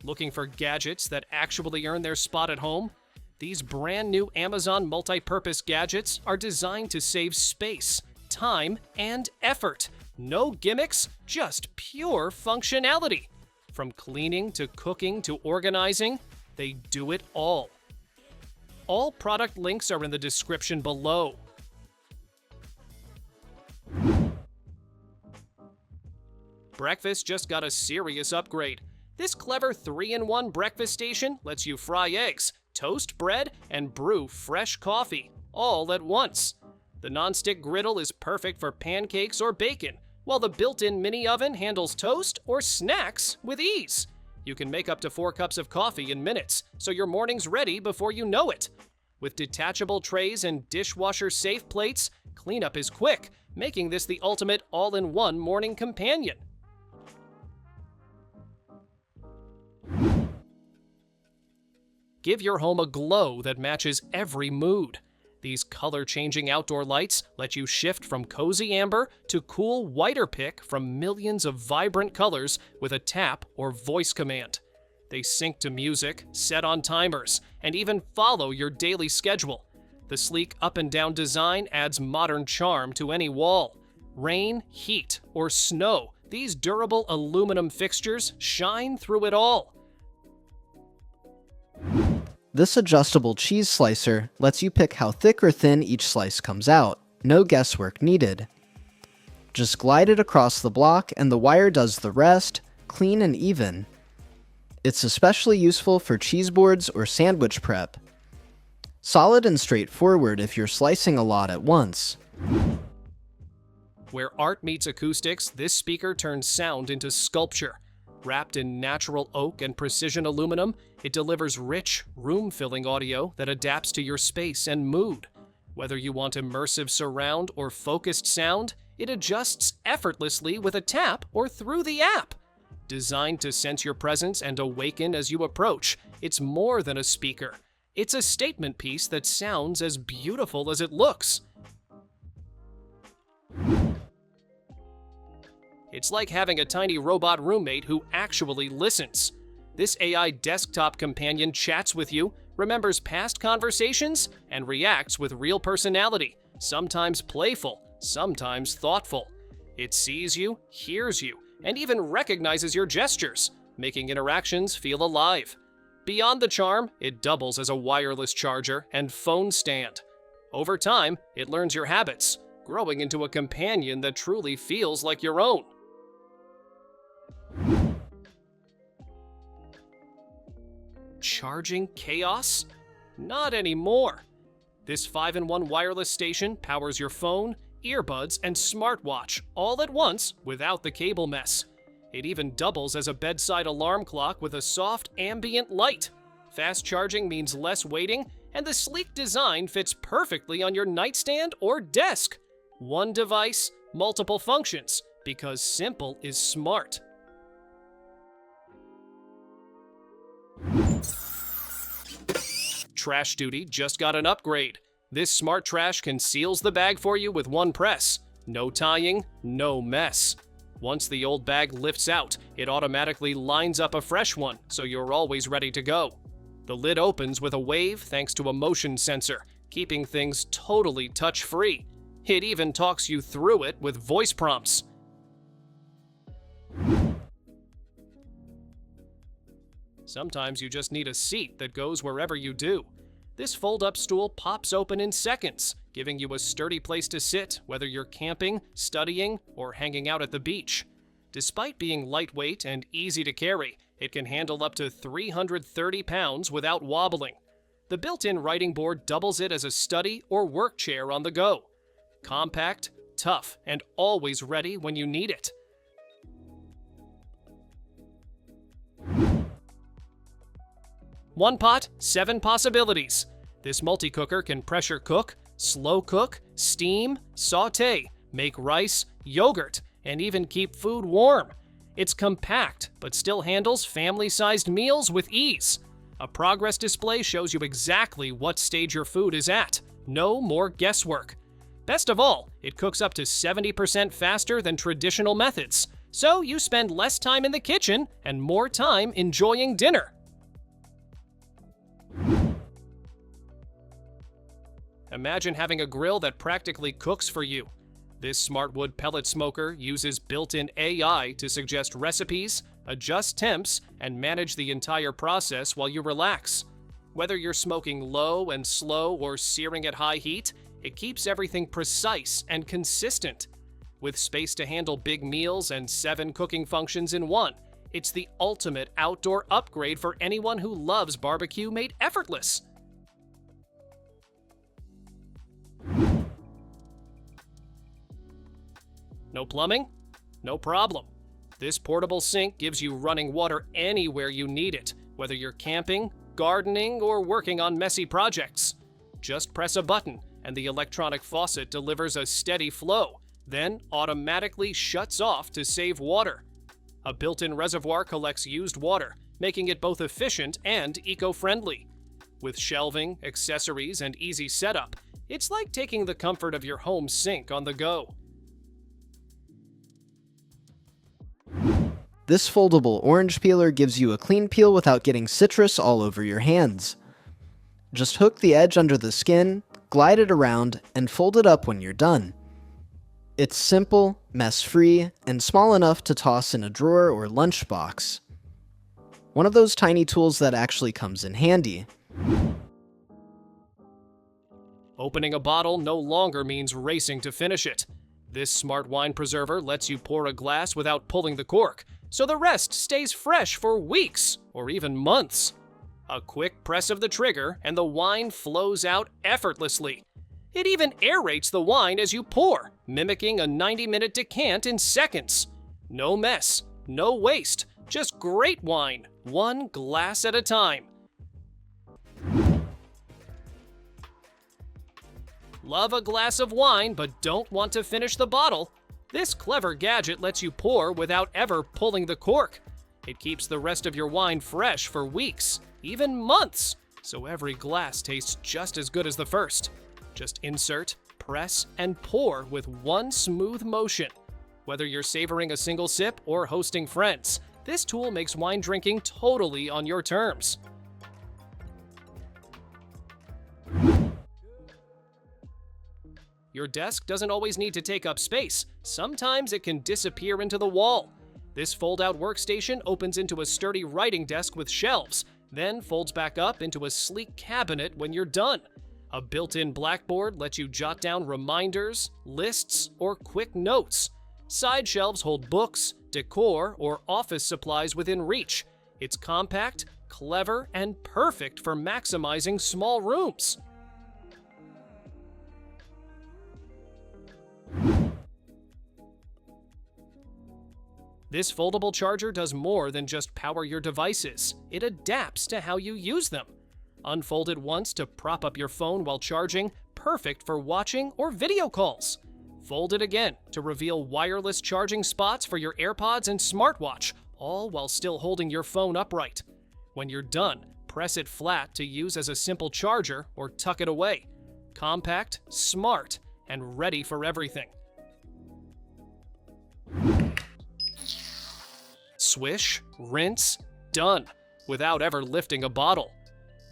Looking for gadgets that actually earn their spot at home? These brand new Amazon multi-purpose gadgets are designed to save space, time, and effort. No gimmicks, just pure functionality. From cleaning to cooking to organizing, they do it all. All product links are in the description below. Breakfast just got a serious upgrade. This clever 3-in-1 breakfast station lets you fry eggs, toast bread, and brew fresh coffee, all at once. The non-stick griddle is perfect for pancakes or bacon, while the built-in mini oven handles toast or snacks with ease. You can make up to 4 cups of coffee in minutes, so your morning's ready before you know it. With detachable trays and dishwasher-safe plates, cleanup is quick, making this the ultimate all-in-one morning companion. Give your home a glow that matches every mood. These color-changing outdoor lights let you shift from cozy amber to cool whiter pick from millions of vibrant colors with a tap or voice command. They sync to music, set on timers, and even follow your daily schedule. The sleek up and down design adds modern charm to any wall. Rain, heat, or snow, these durable aluminum fixtures shine through it all. This adjustable cheese slicer lets you pick how thick or thin each slice comes out. No guesswork needed. Just glide it across the block and the wire does the rest, clean and even. It's especially useful for cheese boards or sandwich prep. Solid and straightforward if you're slicing a lot at once. Where art meets acoustics, this speaker turns sound into sculpture. Wrapped in natural oak and precision aluminum, it delivers rich, room-filling audio that adapts to your space and mood. Whether you want immersive surround or focused sound, it adjusts effortlessly with a tap or through the app. Designed to sense your presence and awaken as you approach, it's more than a speaker. It's a statement piece that sounds as beautiful as it looks. It's like having a tiny robot roommate who actually listens. This AI desktop companion chats with you, remembers past conversations, and reacts with real personality, sometimes playful, sometimes thoughtful. It sees you, hears you, and even recognizes your gestures, making interactions feel alive. Beyond the charm, it doubles as a wireless charger and phone stand. Over time, it learns your habits, growing into a companion that truly feels like your own. Charging chaos? Not anymore. This 5-in-1 wireless station powers your phone, earbuds, and smartwatch all at once without the cable mess. It even doubles as a bedside alarm clock with a soft ambient light. Fast charging means less waiting, and the sleek design fits perfectly on your nightstand or desk. One device, multiple functions, because simple is smart. Trash duty just got an upgrade. This smart trash conceals the bag for you with one press. No tying, no mess. Once the old bag lifts out, it automatically lines up a fresh one, so you're always ready to go. The lid opens with a wave thanks to a motion sensor, keeping things totally touch-free. It even talks you through it with voice prompts. Sometimes you just need a seat that goes wherever you do. This fold-up stool pops open in seconds, giving you a sturdy place to sit, whether you're camping, studying, or hanging out at the beach. Despite being lightweight and easy to carry, it can handle up to 330 pounds without wobbling. The built-in writing board doubles it as a study or work chair on the go. Compact, tough, and always ready when you need it. One pot, 7 possibilities. This multi-cooker can pressure cook, slow cook, steam, saute, make rice, yogurt, and even keep food warm. It's compact, but still handles family-sized meals with ease. A progress display shows you exactly what stage your food is at. No more guesswork. Best of all, it cooks up to 70% faster than traditional methods. So you spend less time in the kitchen and more time enjoying dinner. Imagine having a grill that practically cooks for you. This smart wood pellet smoker uses built-in AI to suggest recipes, adjust temps, and manage the entire process while you relax. Whether you're smoking low and slow or searing at high heat, it keeps everything precise and consistent. With space to handle big meals and 7 cooking functions in one, it's the ultimate outdoor upgrade for anyone who loves barbecue made effortless. No plumbing? No problem. This portable sink gives you running water anywhere you need it, whether you're camping, gardening, or working on messy projects. Just press a button and the electronic faucet delivers a steady flow, then automatically shuts off to save water. A built-in reservoir collects used water, making it both efficient and eco-friendly. With shelving, accessories, and easy setup, it's like taking the comfort of your home sink on the go. This foldable orange peeler gives you a clean peel without getting citrus all over your hands. Just hook the edge under the skin, glide it around, and fold it up when you're done. It's simple, mess-free, and small enough to toss in a drawer or lunchbox. One of those tiny tools that actually comes in handy. Opening a bottle no longer means racing to finish it. This smart wine preserver lets you pour a glass without pulling the cork, so the rest stays fresh for weeks or even months. A quick press of the trigger and the wine flows out effortlessly. It even aerates the wine as you pour, mimicking a 90-minute decant in seconds. No mess, no waste, just great wine, one glass at a time. Love a glass of wine but don't want to finish the bottle? This clever gadget lets you pour without ever pulling the cork. It keeps the rest of your wine fresh for weeks, even months, so every glass tastes just as good as the first. Just insert, press, and pour with one smooth motion. Whether you're savoring a single sip or hosting friends, this tool makes wine drinking totally on your terms. Your desk doesn't always need to take up space. Sometimes it can disappear into the wall. This fold-out workstation opens into a sturdy writing desk with shelves, then folds back up into a sleek cabinet when you're done. A built-in blackboard lets you jot down reminders, lists, or quick notes. Side shelves hold books, decor, or office supplies within reach. It's compact, clever, and perfect for maximizing small rooms. This foldable charger does more than just power your devices. It adapts to how you use them. Unfold it once to prop up your phone while charging, perfect for watching or video calls. Fold it again to reveal wireless charging spots for your AirPods and smartwatch, all while still holding your phone upright. When you're done, press it flat to use as a simple charger or tuck it away. Compact, smart, and ready for everything. Swish, rinse, done, without ever lifting a bottle.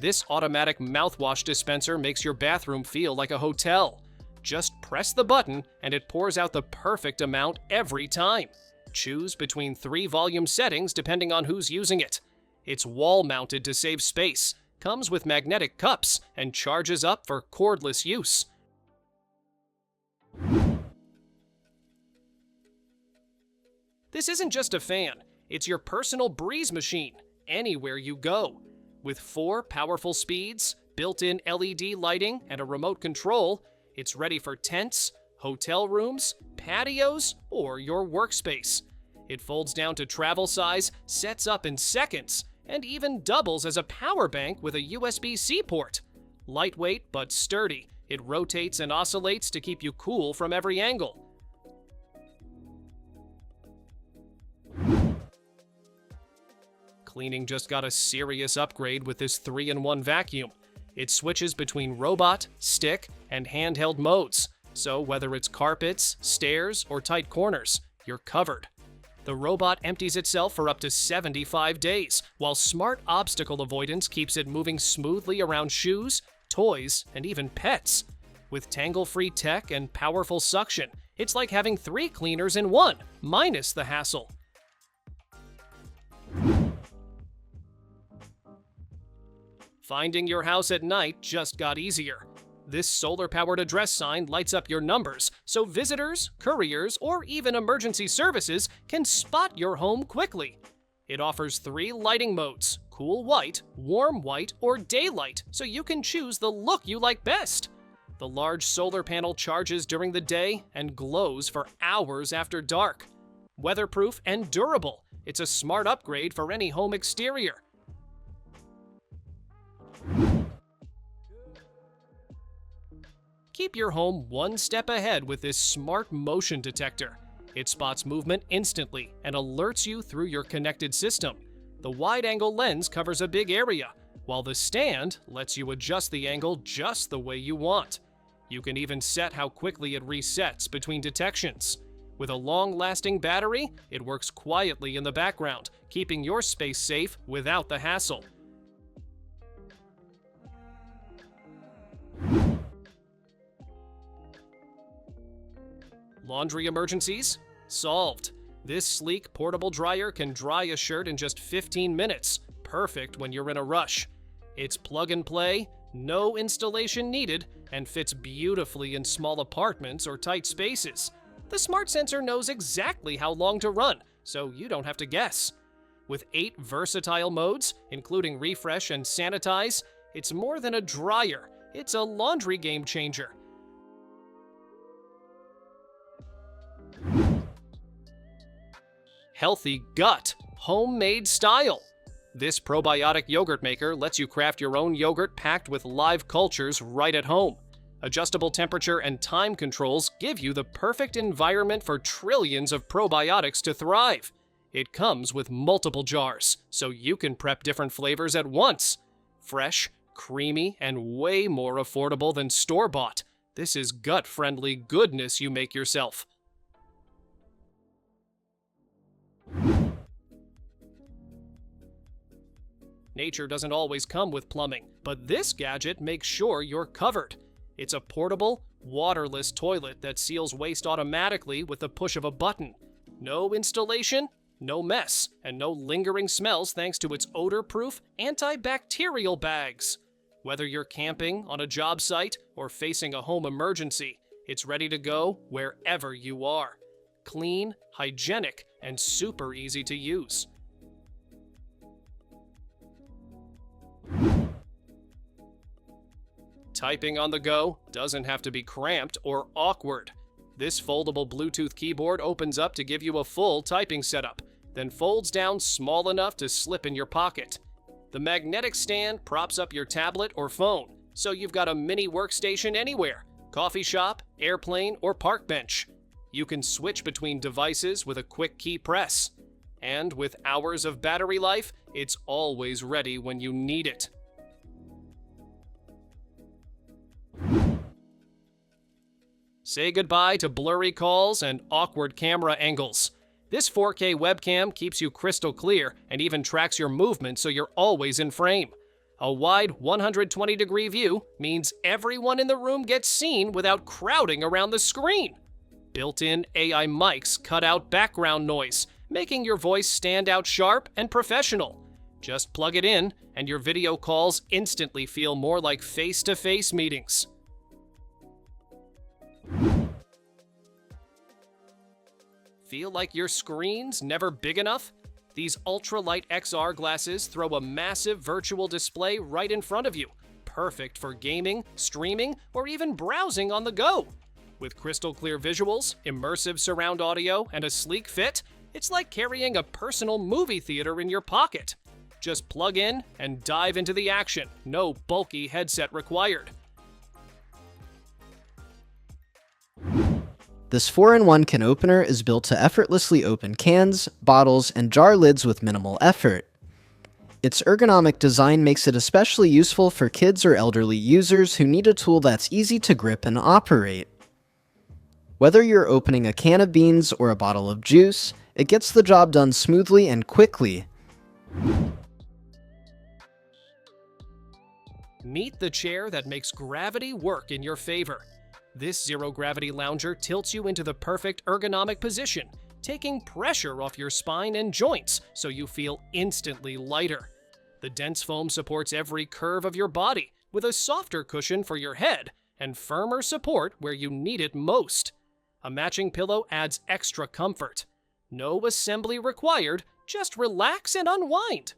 This automatic mouthwash dispenser makes your bathroom feel like a hotel. Just press the button and it pours out the perfect amount every time. Choose between 3 volume settings depending on who's using it. It's wall-mounted to save space, comes with magnetic cups, and charges up for cordless use. This isn't just a fan. It's your personal breeze machine, anywhere you go. With 4 powerful speeds, built-in LED lighting, and a remote control, it's ready for tents, hotel rooms, patios, or your workspace. It folds down to travel size, sets up in seconds, and even doubles as a power bank with a USB-C port. Lightweight but sturdy, it rotates and oscillates to keep you cool from every angle. Cleaning just got a serious upgrade with this 3-in-1 vacuum. It switches between robot, stick, and handheld modes, so whether it's carpets, stairs, or tight corners, you're covered. The robot empties itself for up to 75 days, while smart obstacle avoidance keeps it moving smoothly around shoes, toys, and even pets. With tangle-free tech and powerful suction, it's like having 3 cleaners in one, minus the hassle. Finding your house at night just got easier. This solar-powered address sign lights up your numbers, so visitors, couriers, or even emergency services can spot your home quickly. It offers 3 lighting modes: cool white, warm white, or daylight, so you can choose the look you like best. The large solar panel charges during the day and glows for hours after dark. Weatherproof and durable, it's a smart upgrade for any home exterior. Keep your home one step ahead with this smart motion detector. It spots movement instantly and alerts you through your connected system. The wide-angle lens covers a big area, while the stand lets you adjust the angle just the way you want. You can even set how quickly it resets between detections. With a long-lasting battery, it works quietly in the background, keeping your space safe without the hassle. Laundry emergencies? Solved. This sleek portable dryer can dry a shirt in just 15 minutes, perfect when you're in a rush. It's plug and play, no installation needed, and fits beautifully in small apartments or tight spaces. The smart sensor knows exactly how long to run, so you don't have to guess. With 8 versatile modes, including refresh and sanitize, it's more than a dryer, it's a laundry game changer. Healthy gut, homemade style. This probiotic yogurt maker lets you craft your own yogurt packed with live cultures right at home. Adjustable temperature and time controls give you the perfect environment for trillions of probiotics to thrive. It comes with multiple jars, so you can prep different flavors at once. Fresh, creamy, and way more affordable than store-bought. This is gut-friendly goodness you make yourself. Nature doesn't always come with plumbing, but this gadget makes sure you're covered. It's a portable, waterless toilet that seals waste automatically with the push of a button. No installation, no mess, and no lingering smells thanks to its odor-proof, antibacterial bags. Whether you're camping, on a job site, or facing a home emergency, it's ready to go wherever you are. Clean, hygienic, and super easy to use. Typing on the go doesn't have to be cramped or awkward. This foldable Bluetooth keyboard opens up to give you a full typing setup, then folds down small enough to slip in your pocket. The magnetic stand props up your tablet or phone, so you've got a mini workstation anywhere, coffee shop, airplane, or park bench. You can switch between devices with a quick key press. And with hours of battery life, it's always ready when you need it. Say goodbye to blurry calls and awkward camera angles. This 4K webcam keeps you crystal clear and even tracks your movement so you're always in frame. A wide 120-degree view means everyone in the room gets seen without crowding around the screen. Built-in AI mics cut out background noise, making your voice stand out sharp and professional. Just plug it in, and your video calls instantly feel more like face-to-face meetings. Feel like your screen's never big enough? These ultralight XR glasses throw a massive virtual display right in front of you, perfect for gaming, streaming, or even browsing on the go. With crystal clear visuals, immersive surround audio, and a sleek fit, it's like carrying a personal movie theater in your pocket. Just plug in and dive into the action, no bulky headset required. This 4-in-1 can opener is built to effortlessly open cans, bottles, and jar lids with minimal effort. Its ergonomic design makes it especially useful for kids or elderly users who need a tool that's easy to grip and operate. Whether you're opening a can of beans or a bottle of juice, It gets the job done smoothly and quickly. Meet the chair that makes gravity work in your favor. This zero-gravity lounger tilts you into the perfect ergonomic position, taking pressure off your spine and joints so you feel instantly lighter. The dense foam supports every curve of your body, with a softer cushion for your head and firmer support where you need it most. A matching pillow adds extra comfort. No assembly required, just relax and unwind.